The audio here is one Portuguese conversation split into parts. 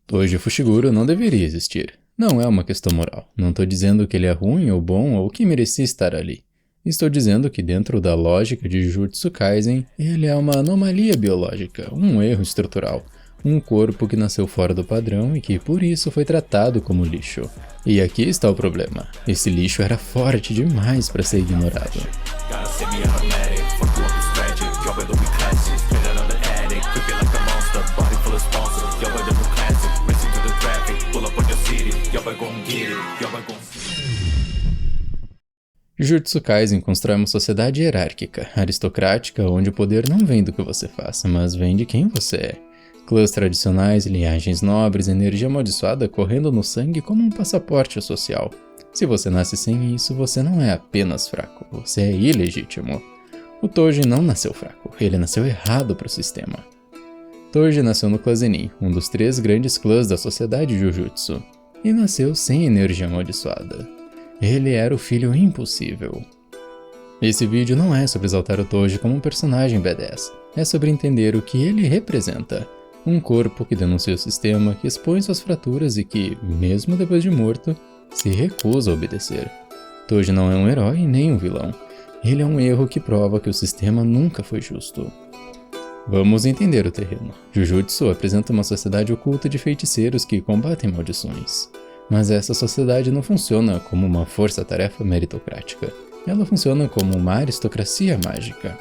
Toji Fushiguro não deveria existir. Não é uma questão moral. Não estou dizendo que ele é ruim ou bom ou que merecia estar ali. Estou dizendo que dentro da lógica de Jujutsu Kaisen, ele é uma anomalia biológica, um erro estrutural. Um corpo que nasceu fora do padrão e que por isso foi tratado como lixo. E aqui está o problema. Esse lixo era forte demais para ser ignorado. Jujutsu Kaisen constrói uma sociedade hierárquica, aristocrática, onde o poder não vem do que você faça, mas vem de quem você é. Clãs tradicionais, linhagens nobres, energia amaldiçoada correndo no sangue como um passaporte social. Se você nasce sem isso, você não é apenas fraco, você é ilegítimo. O Toji não nasceu fraco, ele nasceu errado para o sistema. Toji nasceu no clã Zenin, um dos 3 grandes clãs da sociedade Jujutsu, e nasceu sem energia amaldiçoada. Ele era o filho impossível. Esse vídeo não é sobre exaltar o Toji como um personagem badass, é sobre entender o que ele representa. Um corpo que denuncia o sistema, que expõe suas fraturas e que, mesmo depois de morto, se recusa a obedecer. Toji não é um herói nem um vilão. Ele é um erro que prova que o sistema nunca foi justo. Vamos entender o terreno. Jujutsu apresenta uma sociedade oculta de feiticeiros que combatem maldições. Mas essa sociedade não funciona como uma força-tarefa meritocrática. Ela funciona como uma aristocracia mágica.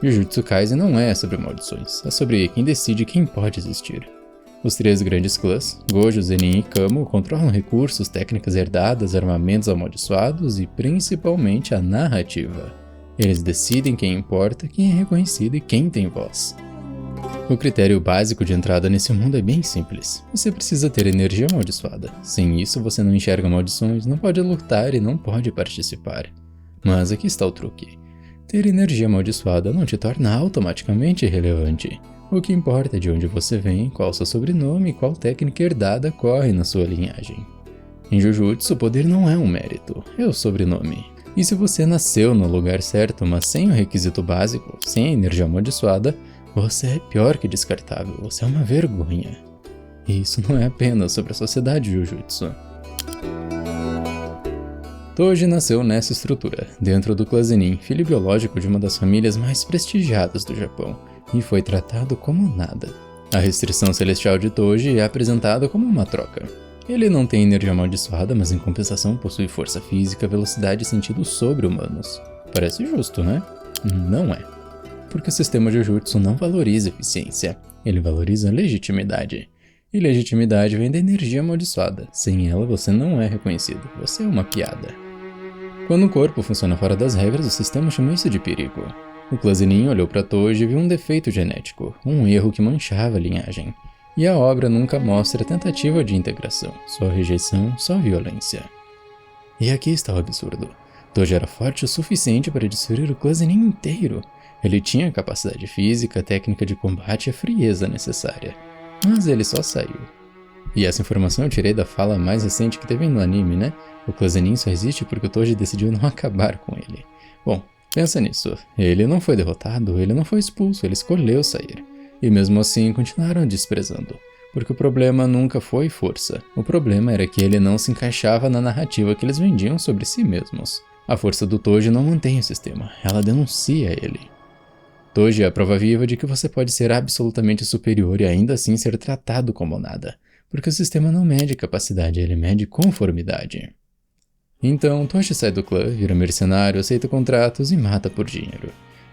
Jujutsu Kaisen não é sobre maldições, é sobre quem decide quem pode existir. Os 3 grandes clãs, Gojo, Zenin e Kamo, controlam recursos, técnicas herdadas, armamentos amaldiçoados e principalmente a narrativa. Eles decidem quem importa, quem é reconhecido e quem tem voz. O critério básico de entrada nesse mundo é bem simples. Você precisa ter energia amaldiçoada. Sem isso, você não enxerga maldições, não pode lutar e não pode participar. Mas aqui está o truque. Ter energia amaldiçoada não te torna automaticamente irrelevante. O que importa é de onde você vem, qual seu sobrenome e qual técnica herdada corre na sua linhagem. Em Jujutsu, o poder não é um mérito, é o sobrenome. E se você nasceu no lugar certo, mas sem o requisito básico, sem a energia amaldiçoada, você é pior que descartável, você é uma vergonha. E isso não é apenas sobre a sociedade Jujutsu. Toji nasceu nessa estrutura, dentro do clã Zenin, filho biológico de uma das famílias mais prestigiadas do Japão, e foi tratado como nada. A restrição celestial de Toji é apresentada como uma troca. Ele não tem energia amaldiçoada, mas em compensação possui força física, velocidade e sentidos sobre-humanos. Parece justo, né? Não é. Porque o sistema Jujutsu não valoriza eficiência, ele valoriza legitimidade. E legitimidade vem da energia amaldiçoada. Sem ela você não é reconhecido, você é uma piada. Quando um corpo funciona fora das regras, o sistema chama isso de perigo. O clã Zenin olhou para Toji e viu um defeito genético, um erro que manchava a linhagem. E a obra nunca mostra tentativa de integração, só rejeição, só violência. E aqui está o absurdo. Toji era forte o suficiente para destruir o clã Zenin inteiro. Ele tinha a capacidade física, a técnica de combate e a frieza necessária. Mas ele só saiu. E essa informação eu tirei da fala mais recente que teve no anime, né? O clã Zenin só existe porque o Toji decidiu não acabar com ele. Bom, pensa nisso. Ele não foi derrotado, ele não foi expulso, ele escolheu sair. E mesmo assim continuaram desprezando. Porque o problema nunca foi força. O problema era que ele não se encaixava na narrativa que eles vendiam sobre si mesmos. A força do Toji não mantém o sistema, ela denuncia ele. Toji é a prova viva de que você pode ser absolutamente superior e ainda assim ser tratado como nada, porque o sistema não mede capacidade, ele mede conformidade. Então, Toji sai do clã, vira mercenário, aceita contratos e mata por dinheiro.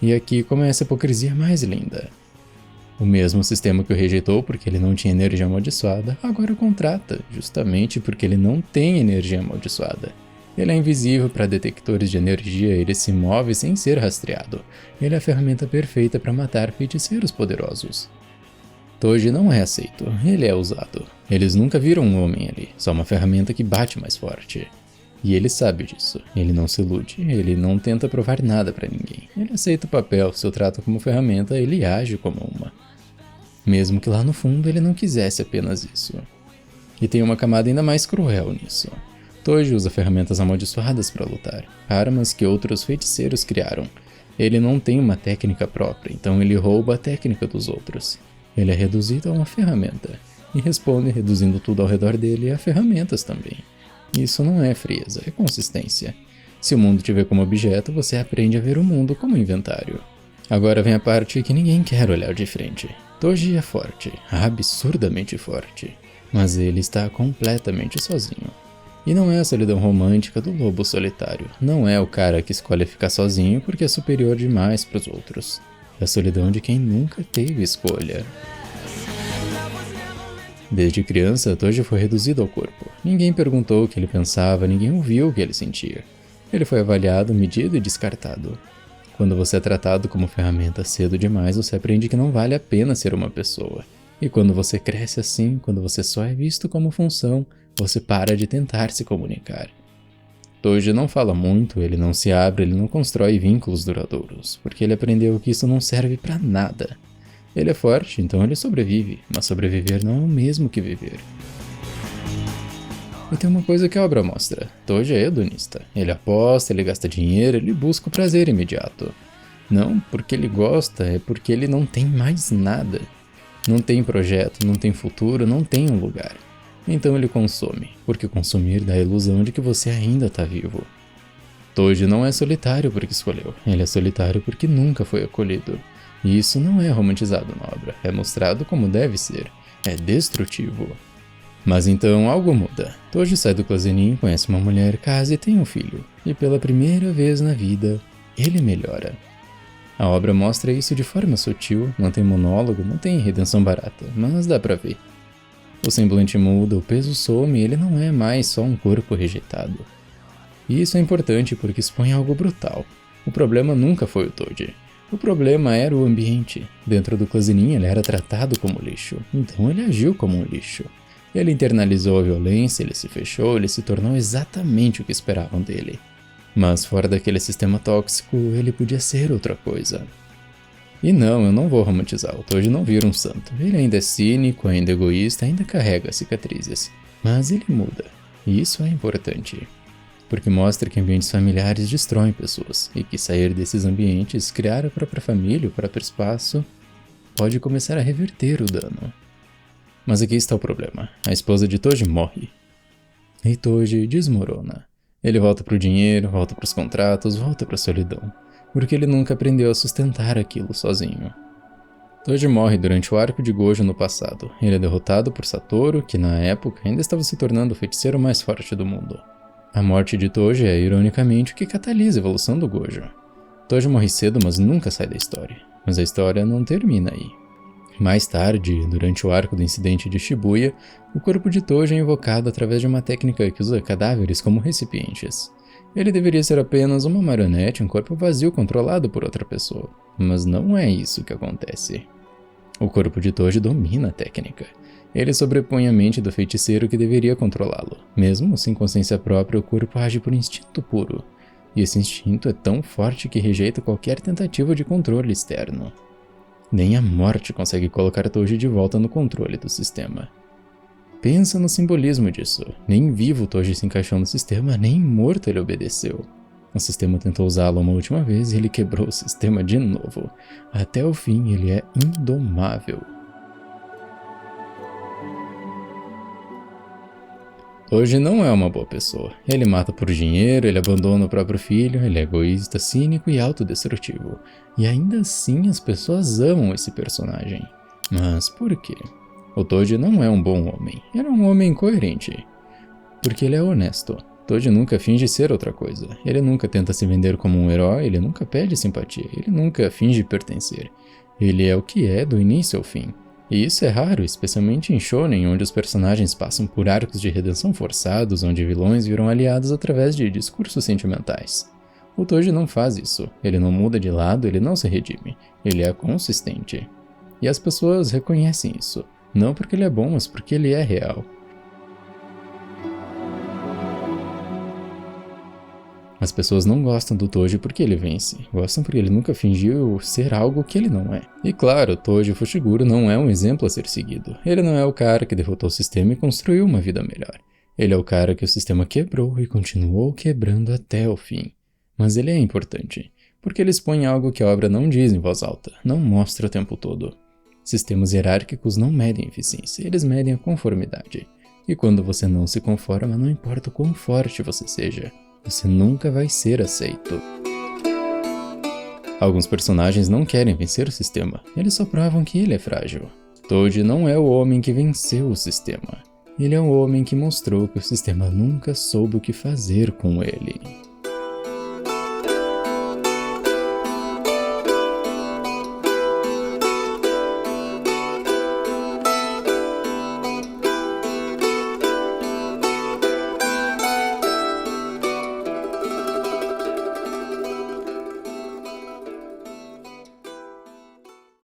E aqui começa a hipocrisia mais linda. O mesmo sistema que o rejeitou porque ele não tinha energia amaldiçoada, agora o contrata, justamente porque ele não tem energia amaldiçoada. Ele é invisível para detectores de energia, ele se move sem ser rastreado. Ele é a ferramenta perfeita para matar feiticeiros poderosos. Toji não é aceito, ele é usado. Eles nunca viram um homem ali, só uma ferramenta que bate mais forte. E ele sabe disso, ele não se ilude, ele não tenta provar nada para ninguém. Ele aceita o papel, se o trata como ferramenta, ele age como uma. Mesmo que lá no fundo ele não quisesse apenas isso. E tem uma camada ainda mais cruel nisso. Toji usa ferramentas amaldiçoadas para lutar, armas que outros feiticeiros criaram. Ele não tem uma técnica própria, então ele rouba a técnica dos outros. Ele é reduzido a uma ferramenta. e responde reduzindo tudo ao redor dele a ferramentas também. Isso não é frieza, é consistência. Se o mundo te vê como objeto, você aprende a ver o mundo como inventário. Agora vem a parte que ninguém quer olhar de frente. Toji é forte, absurdamente forte, mas ele está completamente sozinho. E não é a solidão romântica do lobo solitário, não é o cara que escolhe ficar sozinho porque é superior demais para os outros. É a solidão de quem nunca teve escolha. Desde criança, Toji foi reduzido ao corpo. Ninguém perguntou o que ele pensava, ninguém ouviu o que ele sentia. Ele foi avaliado, medido e descartado. Quando você é tratado como ferramenta cedo demais, você aprende que não vale a pena ser uma pessoa. E quando você cresce assim, quando você só é visto como função, você para de tentar se comunicar. Toji não fala muito, ele não se abre, ele não constrói vínculos duradouros, porque ele aprendeu que isso não serve pra nada. Ele é forte, então ele sobrevive, mas sobreviver não é o mesmo que viver. E tem uma coisa que a obra mostra: Toji é hedonista. Ele aposta, ele gasta dinheiro, ele busca o prazer imediato. Não porque ele gosta, é porque ele não tem mais nada. Não tem projeto, não tem futuro, não tem um lugar. Então ele consome, porque consumir dá a ilusão de que você ainda está vivo. Toji não é solitário porque escolheu, ele é solitário porque nunca foi acolhido. E isso não é romantizado na obra, é mostrado como deve ser, é destrutivo. Mas então algo muda. Toji sai do clã Zenin, conhece uma mulher, casa e tem um filho. E pela primeira vez na vida, ele melhora. A obra mostra isso de forma sutil, não tem monólogo, não tem redenção barata, mas dá pra ver. O semblante muda, o peso some e ele não é mais só um corpo rejeitado. E isso é importante porque expõe algo brutal. O problema nunca foi o Toji. O problema era o ambiente. Dentro do clã Zenin ele era tratado como lixo, então ele agiu como um lixo. Ele internalizou a violência, ele se fechou, ele se tornou exatamente o que esperavam dele. Mas fora daquele sistema tóxico, ele podia ser outra coisa. E não, eu não vou romantizar, o Toji não vira um santo. Ele ainda é cínico, ainda é egoísta, ainda carrega cicatrizes. Mas ele muda, e isso é importante. Porque mostra que ambientes familiares destroem pessoas, e que sair desses ambientes, criar a própria família, o próprio espaço, pode começar a reverter o dano. Mas aqui está o problema. A esposa de Toji morre. E Toji desmorona. Ele volta pro dinheiro, volta pros contratos, volta pra solidão. Porque ele nunca aprendeu a sustentar aquilo sozinho. Toji morre durante o arco de Gojo no passado. Ele é derrotado por Satoru, que na época ainda estava se tornando o feiticeiro mais forte do mundo. A morte de Toji é, ironicamente, o que catalisa a evolução do Gojo. Toji morre cedo, mas nunca sai da história. Mas a história não termina aí. Mais tarde, durante o arco do incidente de Shibuya, o corpo de Toji é invocado através de uma técnica que usa cadáveres como recipientes. Ele deveria ser apenas uma marionete, um corpo vazio controlado por outra pessoa. Mas não é isso que acontece. O corpo de Toji domina a técnica. Ele sobrepõe a mente do feiticeiro que deveria controlá-lo. Mesmo sem consciência própria, o corpo age por instinto puro. E esse instinto é tão forte que rejeita qualquer tentativa de controle externo. Nem a morte consegue colocar Toji de volta no controle do sistema. Pensa no simbolismo disso. Nem vivo Toji se encaixou no sistema, nem morto ele obedeceu. O sistema tentou usá-lo uma última vez e ele quebrou o sistema de novo. Até o fim ele é indomável. Toji não é uma boa pessoa. Ele mata por dinheiro, ele abandona o próprio filho, ele é egoísta, cínico e autodestrutivo. E ainda assim as pessoas amam esse personagem. Mas por quê? O Toji não é um bom homem, ele é um homem coerente. Porque ele é honesto. Toji nunca finge ser outra coisa. Ele nunca tenta se vender como um herói, ele nunca pede simpatia, ele nunca finge pertencer. Ele é o que é do início ao fim. E isso é raro, especialmente em Shonen, onde os personagens passam por arcos de redenção forçados, onde vilões viram aliados através de discursos sentimentais. O Toji não faz isso, ele não muda de lado, ele não se redime, ele é consistente. E as pessoas reconhecem isso, não porque ele é bom, mas porque ele é real. As pessoas não gostam do Toji porque ele vence, gostam porque ele nunca fingiu ser algo que ele não é. E claro, Toji Fushiguro não é um exemplo a ser seguido. Ele não é o cara que derrotou o sistema e construiu uma vida melhor. Ele é o cara que o sistema quebrou e continuou quebrando até o fim. Mas ele é importante, porque ele expõe algo que a obra não diz em voz alta, não mostra o tempo todo. Sistemas hierárquicos não medem eficiência, eles medem a conformidade. E quando você não se conforma, não importa o quão forte você seja, você nunca vai ser aceito. Alguns personagens não querem vencer o sistema, eles só provam que ele é frágil. Toad não é o homem que venceu o sistema. Ele é um homem que mostrou que o sistema nunca soube o que fazer com ele.